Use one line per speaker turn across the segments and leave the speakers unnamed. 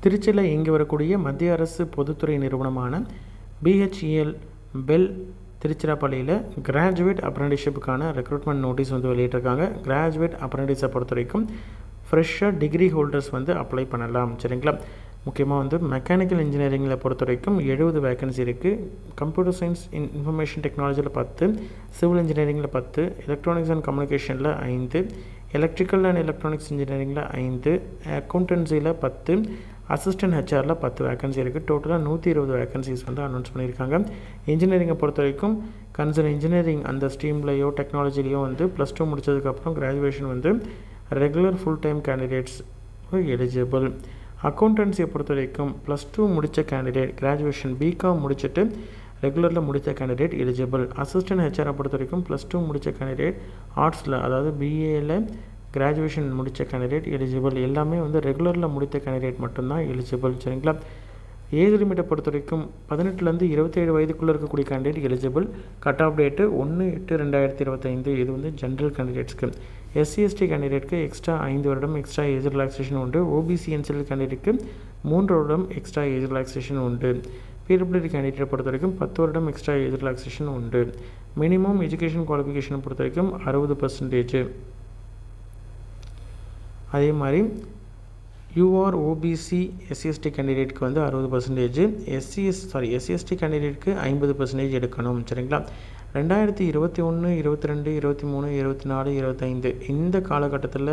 திருச்சியில் இயங்கி வரக்கூடிய மத்திய அரசு பொதுத்துறை நிறுவனமான பிஹெச்இஎல் பெல் திருச்சிராப்பள்ளியில் கிராஜுவேட் அப்ரெண்டிஸ்ஷிப்புக்கான ரெக்ரூட்மெண்ட் நோட்டீஸ் வந்து வெளியிட்டிருக்காங்க. கிராஜுவேட் அப்ரெண்டிஸை பொறுத்த வரைக்கும் ஃப்ரெஷ்ஷாக டிகிரி ஹோல்டர்ஸ் வந்து அப்ளை பண்ணலாம். சரிங்களா? முக்கியமாக வந்து மெக்கானிக்கல் இன்ஜினியரிங்கில் பொறுத்த வரைக்கும் 70 வேக்கன்சி இருக்குது. கம்ப்யூட்டர் சயின்ஸ் இன்ஃபர்மேஷன் டெக்னாலஜியில் 10, சிவில் இன்ஜினியரிங்கில் 10, எலக்ட்ரானிக்ஸ் அண்ட் கம்யூனிகேஷனில் 5, எலக்ட்ரிக்கல் அண்ட் எலக்ட்ரானிக்ஸ் இன்ஜினியரிங்கில் 5, அக்கௌண்டன்சியில் 10, அசிஸ்டன்ட் ஹெச்ஆரில் 10 வேக்கன்சி இருக்குது. டோட்டலாக 120 வேக்கன்சிஸ் வந்து அனௌன்ஸ் பண்ணியிருக்காங்க. இன்ஜினியரிங்கை பொறுத்த வரைக்கும் கன்சர்ன் இன்ஜினியரிங் அந்த ஸ்ட்ரீம்லையோ டெக்னாலஜிலையோ வந்து +2 முடித்ததுக்கப்புறம் கிராஜுவேஷன் வந்து regular full time candidates eligible. அக்கௌண்டன்சியை பொறுத்த வரைக்கும் +2 முடித்த கேண்டிடேட் கிராஜுவேஷன் பிகாம் முடிச்சுட்டு ரெகுலரில் முடித்த கேண்டிடேட் எலிஜிபிள். அசிஸ்டன்ட் ஹெச்ஆரை பொறுத்த வரைக்கும் +2 முடித்த கேண்டிடேட் ஆர்ட்ஸில் அதாவது பிஏயில் கிராஜுவேஷன் முடித்த கேண்டிடேட் எலிஜிபிள். எல்லாமே வந்து ரெகுலரில் முடித்த கேண்டிடேட் மட்டும்தான் எலிஜிபிள். சரிங்களா? ஏஜ் லிமிட்டை பொறுத்த வரைக்கும் 18லேருந்து 27 வயதுக்குள்ளே இருக்கக்கூடிய candidate eligible. Cut off date 1/8/2025. இது வந்து ஜென்ரல் கேண்டிடேட்ஸ்க்கு. SC/ST கேண்டிடேட்க்கு எக்ஸ்ட்ரா 5 வருடம் எக்ஸ்ட்ரா ஏஜ் ரிலாக்ஸேஷன் உண்டு. OBC NCL கேண்டிடேட்க்கு 3 வருடம் எக்ஸ்ட்ரா ஏஜ் ரிலாக்ஸேஷன் உண்டு. PWD கேண்டிடேட்டை பொறுத்த வரைக்கும் 10 வருடம் எக்ஸ்ட்ரா ஏஜ் ரிலாக்ஸேஷன் உண்டு. மினிமம் எஜுகேஷன் குவாலிஃபிகேஷனை பொறுத்த வரைக்கும் 60%. அதே மாதிரி UR OBC SC/ST கேண்டிடேட்க்கு வந்து 60%, SC/ST கேண்டிடேட்க்கு 50% எடுக்கணும். சரிங்களா? 2021, 22, 23, 24, 25 இந்த காலகட்டத்தில்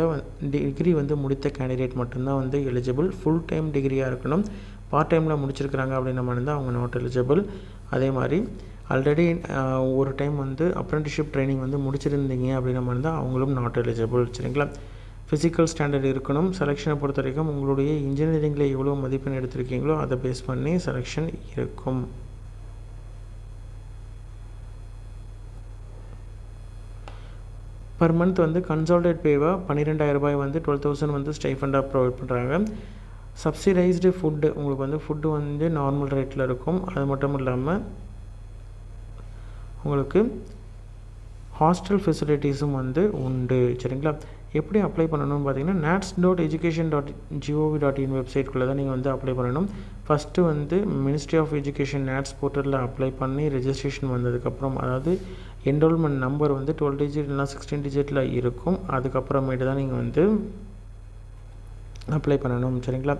டிகிரி வந்து முடித்த கேண்டிடேட் மட்டும்தான் வந்து எலிஜிபிள். ஃபுல் டைம் டிகிரியாக இருக்கணும். பார்ட் டைமில் முடிச்சிருக்கிறாங்க அப்படின்ற மாதிரி இருந்தால் அவங்க நாட் எலிஜிபிள். அதே மாதிரி ஆல்ரெடி ஒரு டைம் வந்து அப்ரெண்டிஸ்ஷிப் ட்ரைனிங் வந்து முடிச்சிருந்தீங்க அப்படின்ற மாதிரி இருந்தால் அவங்களும் நாட் எலிஜிபிள். சரிங்களா? ஃபிசிக்கல் ஸ்டாண்டர்ட் இருக்கணும். செலெக்ஷனை பொறுத்த வரைக்கும் உங்களுடைய இன்ஜினியரிங்கில் எவ்வளோ மதிப்பெண் எடுத்திருக்கீங்களோ அதை பேஸ் பண்ணி செலெக்ஷன் இருக்கும். பர் மந்த் வந்து கன்சால்டேட் பேவாக 12,000 ரூபாய் வந்து 12,000 வந்து ஸ்டைஃபண்டாக ப்ரொவைட் பண்ணுறாங்க. சப்சிடைஸ்டு ஃபுட்டு உங்களுக்கு வந்து ஃபுட்டு வந்து நார்மல் ரேட்டில் இருக்கும். அது மட்டும் இல்லாமல் உங்களுக்கு ஹாஸ்டல் ஃபெசிலிட்டிஸும் வந்து உண்டு. சரிங்களா? எப்படி அப்ளை பண்ணணும்னு பார்த்தீங்கன்னா nats.education.gov.in வெப்சைட்குள்ளே தான் நீங்கள் வந்து அப்ளை பண்ணணும். ஃபஸ்ட்டு வந்து மினிஸ்ட்ரி ஆஃப் எஜுகேஷன் NATS போர்ட்டலில் அப்ளை பண்ணி ரெஜிஸ்ட்ரேஷன் வந்ததுக்கப்புறம் அதாவது என்ரோல்மெண்ட் நம்பர் வந்து 12 டிஜிட் இல்லைனா 16 டிஜிட்டில் இருக்கும். அதுக்கப்புறமேட்டு தான் நீங்கள் வந்து அப்ளை பண்ணணும். சரிங்களா?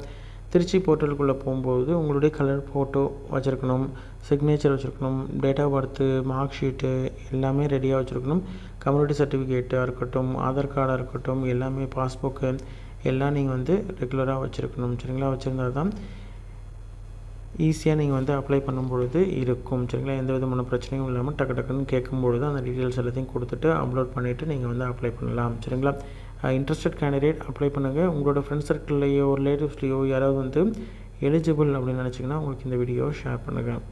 திருச்சி போர்ட்டலுக்குள்ளே போகும்போது உங்களுடைய கலர் ஃபோட்டோ வச்சுருக்கணும், சிக்னேச்சர் வச்சுருக்கணும், date of birth, mark sheet எல்லாமே ரெடியாக வச்சுருக்கணும். கம்யூனிட்டி சர்டிஃபிகேட்டாக இருக்கட்டும், ஆதார் கார்டாக இருக்கட்டும், எல்லாமே பாஸ்புக்கு எல்லாம் நீங்கள் வந்து ரெகுலராக வச்சுருக்கணும். சரிங்களா? வச்சுருந்தால் தான் ஈஸியாக நீங்கள் வந்து அப்ளை பண்ணும்பொழுது இருக்கும். சரிங்களா? எந்த விதமான பிரச்சனையும் இல்லாமல் டக்குன்னு கேட்கும்பொழுது அந்த டீட்டெயில்ஸ் எல்லாத்தையும் கொடுத்துட்டு அப்லோட் பண்ணிவிட்டு நீங்கள் வந்து அப்ளை பண்ணலாம். சரிங்களா? இன்ட்ரெஸ்டட் கேண்டிடேட் அப்ளை பண்ணுங்கள். உங்களோட ஃப்ரெண்ட்ஸ் சர்க்கிள்லையோ ரிலேட்டிவ்ஸ்லையோ யாராவது வந்து எலிஜிபிள் அப்படின்னு நினச்சிங்கன்னா உங்களுக்கு இந்த வீடியோவை ஷேர் பண்ணுங்கள்.